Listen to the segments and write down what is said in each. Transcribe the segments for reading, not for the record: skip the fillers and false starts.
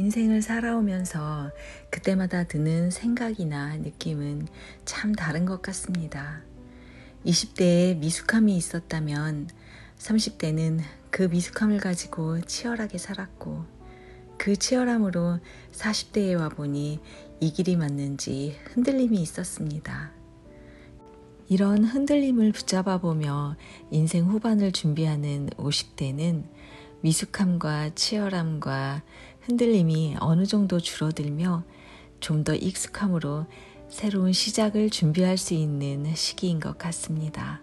인생을 살아오면서 그때마다 드는 생각이나 느낌은 참 다른 것 같습니다. 20대에 미숙함이 있었다면 30대는 그 미숙함을 가지고 치열하게 살았고 그 치열함으로 40대에 와보니 이 길이 맞는지 흔들림이 있었습니다. 이런 흔들림을 붙잡아 보며 인생 후반을 준비하는 50대는 미숙함과 치열함과 흔들림이 어느 정도 줄어들며 좀 더 익숙함으로 새로운 시작을 준비할 수 있는 시기인 것 같습니다.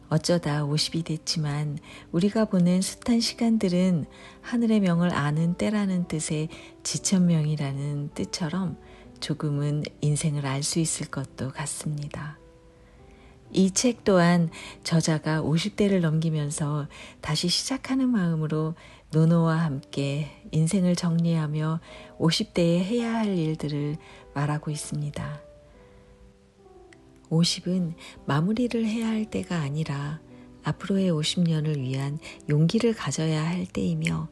어쩌다 50이 됐지만 우리가 보낸 숱한 시간들은 하늘의 명을 아는 때라는 뜻의 지천명이라는 뜻처럼 조금은 인생을 알 수 있을 것도 같습니다. 이 책 또한 저자가 50대를 넘기면서 다시 시작하는 마음으로 노노와 함께 인생을 정리하며 50대에 해야 할 일들을 말하고 있습니다. 50은 마무리를 해야 할 때가 아니라 앞으로의 50년을 위한 용기를 가져야 할 때이며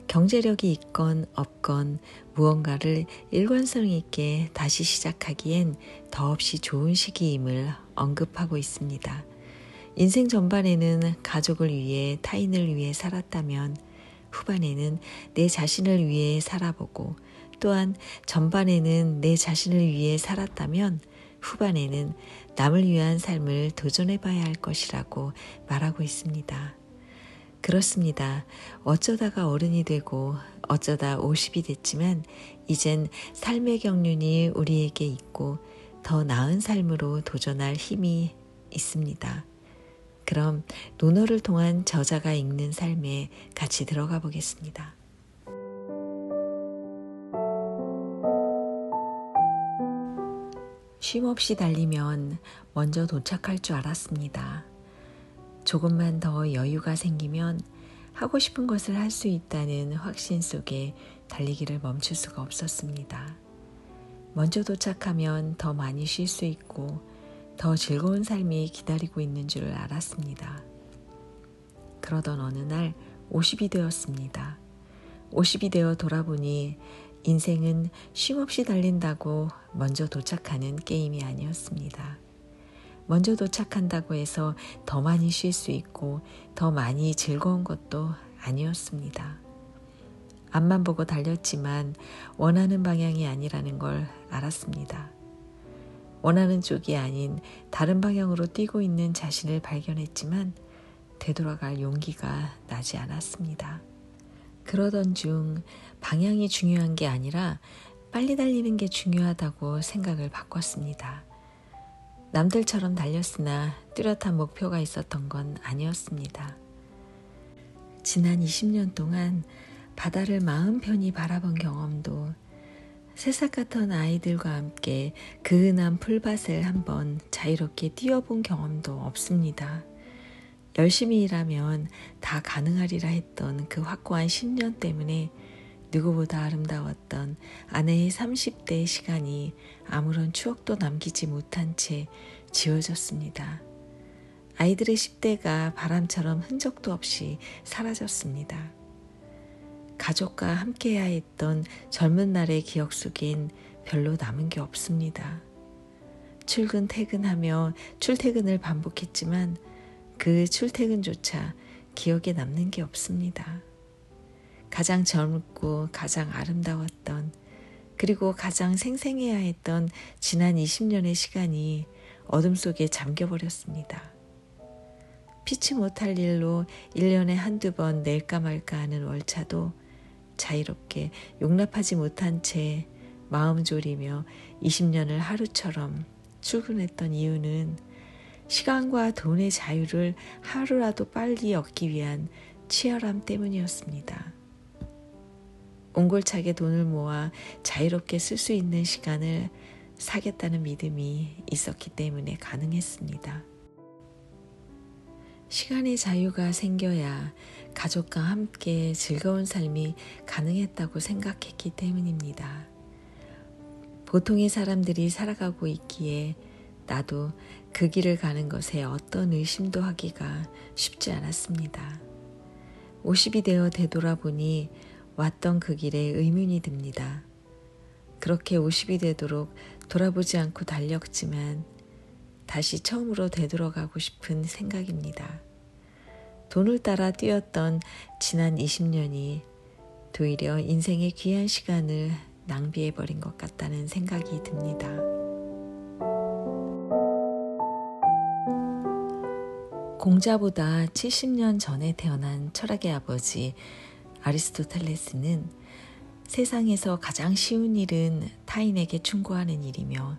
경제력이 있건 없건 무언가를 일관성 있게 다시 시작하기엔 더없이 좋은 시기임을 언급하고 있습니다. 인생 전반에는 가족을 위해 타인을 위해 살았다면 후반에는 내 자신을 위해 살아보고 또한 전반에는 내 자신을 위해 살았다면 후반에는 남을 위한 삶을 도전해봐야 할 것이라고 말하고 있습니다. 그렇습니다. 어쩌다가 어른이 되고 어쩌다 50이 됐지만 이젠 삶의 경륜이 우리에게 있고 더 나은 삶으로 도전할 힘이 있습니다. 그럼 논어를 통한 저자가 읽는 삶에 같이 들어가 보겠습니다. 쉼없이 달리면 먼저 도착할 줄 알았습니다. 조금만 더 여유가 생기면 하고 싶은 것을 할 수 있다는 확신 속에 달리기를 멈출 수가 없었습니다. 먼저 도착하면 더 많이 쉴 수 있고 더 즐거운 삶이 기다리고 있는 줄 알았습니다. 그러던 어느 날 50이 되었습니다. 50이 되어 돌아보니 인생은 쉼없이 달린다고 먼저 도착하는 게임이 아니었습니다. 먼저 도착한다고 해서 더 많이 쉴 수 있고 더 많이 즐거운 것도 아니었습니다. 앞만 보고 달렸지만 원하는 방향이 아니라는 걸 알았습니다. 원하는 쪽이 아닌 다른 방향으로 뛰고 있는 자신을 발견했지만 되돌아갈 용기가 나지 않았습니다. 그러던 중 방향이 중요한 게 아니라 빨리 달리는 게 중요하다고 생각을 바꿨습니다. 남들처럼 달렸으나 뚜렷한 목표가 있었던 건 아니었습니다. 지난 20년 동안 바다를 마음 편히 바라본 경험도 새싹 같은 아이들과 함께 그은한 풀밭을 한번 자유롭게 뛰어본 경험도 없습니다. 열심히 일하면 다 가능하리라 했던 그 확고한 신념 때문에 누구보다 아름다웠던 아내의 30대 시간이 아무런 추억도 남기지 못한 채 지워졌습니다. 아이들의 10대가 바람처럼 흔적도 없이 사라졌습니다. 가족과 함께해야 했던 젊은 날의 기억 속엔 별로 남은 게 없습니다. 출근 퇴근하며 출퇴근을 반복했지만 그 출퇴근조차 기억에 남는 게 없습니다. 가장 젊고 가장 아름다웠던 그리고 가장 생생해야 했던 지난 20년의 시간이 어둠 속에 잠겨버렸습니다. 피치 못할 일로 1년에 한두 번 낼까 말까 하는 월차도 자유롭게 용납하지 못한 채 마음 졸이며 20년을 하루처럼 출근했던 이유는 시간과 돈의 자유를 하루라도 빨리 얻기 위한 치열함 때문이었습니다. 옹골차게 돈을 모아 자유롭게 쓸 수 있는 시간을 사겠다는 믿음이 있었기 때문에 가능했습니다. 시간의 자유가 생겨야 가족과 함께 즐거운 삶이 가능했다고 생각했기 때문입니다. 보통의 사람들이 살아가고 있기에 나도 그 길을 가는 것에 어떤 의심도 하기가 쉽지 않았습니다. 50이 되어 되돌아보니 왔던 그 길에 의문이 듭니다. 그렇게 50이 되도록 돌아보지 않고 달렸지만 다시 처음으로 되돌아가고 싶은 생각입니다. 돈을 따라 뛰었던 지난 20년이 도리어 인생의 귀한 시간을 낭비해버린 것 같다는 생각이 듭니다. 공자보다 70년 전에 태어난 철학의 아버지 아리스토텔레스는 세상에서 가장 쉬운 일은 타인에게 충고하는 일이며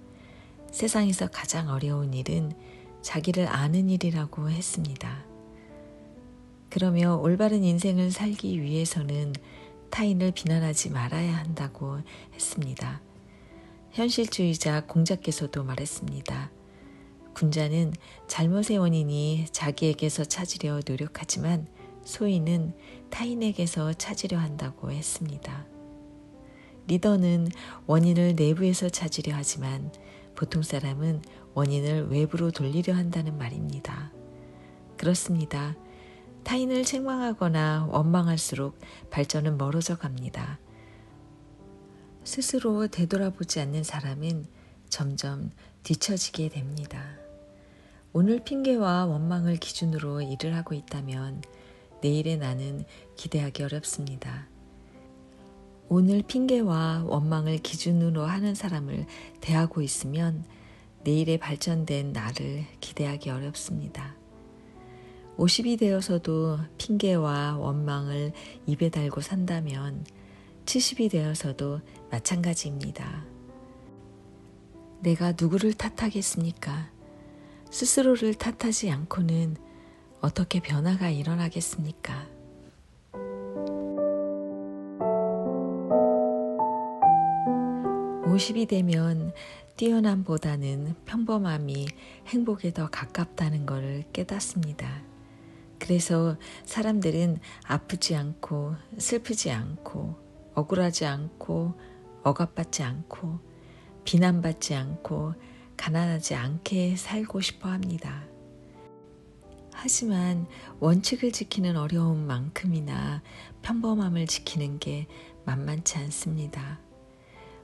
세상에서 가장 어려운 일은 자기를 아는 일이라고 했습니다. 그러며 올바른 인생을 살기 위해서는 타인을 비난하지 말아야 한다고 했습니다. 현실주의자 공자께서도 말했습니다. 군자는 잘못의 원인이 자기에게서 찾으려 노력하지만 소인은 타인에게서 찾으려 한다고 했습니다. 리더는 원인을 내부에서 찾으려 하지만 보통 사람은 원인을 외부로 돌리려 한다는 말입니다. 그렇습니다. 타인을 책망하거나 원망할수록 발전은 멀어져 갑니다. 스스로 되돌아보지 않는 사람은 점점 뒤처지게 됩니다. 오늘 핑계와 원망을 기준으로 일을 하고 있다면 내일의 나는 기대하기 어렵습니다. 오늘 핑계와 원망을 기준으로 하는 사람을 대하고 있으면 내일의 발전된 나를 기대하기 어렵습니다. 50이 되어서도 핑계와 원망을 입에 달고 산다면 70이 되어서도 마찬가지입니다. 내가 누구를 탓하겠습니까? 스스로를 탓하지 않고는 어떻게 변화가 일어나겠습니까? (50이) 되면 뛰어남보다는 평범함이 행복에 더 가깝다는 것을 깨닫습니다. 그래서 사람들은 아프지 않고 슬프지 않고 억울하지 않고 억압받지 않고 비난받지 않고 가난하지 않게 살고 싶어 합니다. 하지만 원칙을 지키는 어려움만큼이나 평범함을 지키는 게 만만치 않습니다.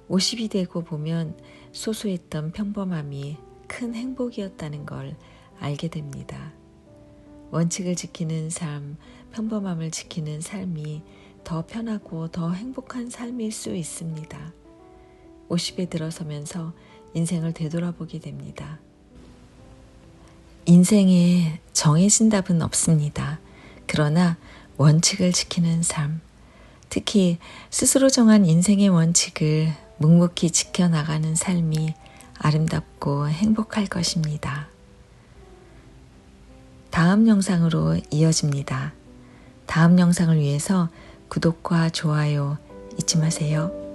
50이 되고 보면 소소했던 평범함이 큰 행복이었다는 걸 알게 됩니다. 원칙을 지키는 삶, 평범함을 지키는 삶이 더 편하고 더 행복한 삶일 수 있습니다. 50에 들어서면서 인생을 되돌아보게 됩니다. 인생에 정해진 답은 없습니다. 그러나 원칙을 지키는 삶, 특히 스스로 정한 인생의 원칙을 묵묵히 지켜나가는 삶이 아름답고 행복할 것입니다. 다음 영상으로 이어집니다. 다음 영상을 위해서 구독과 좋아요 잊지 마세요.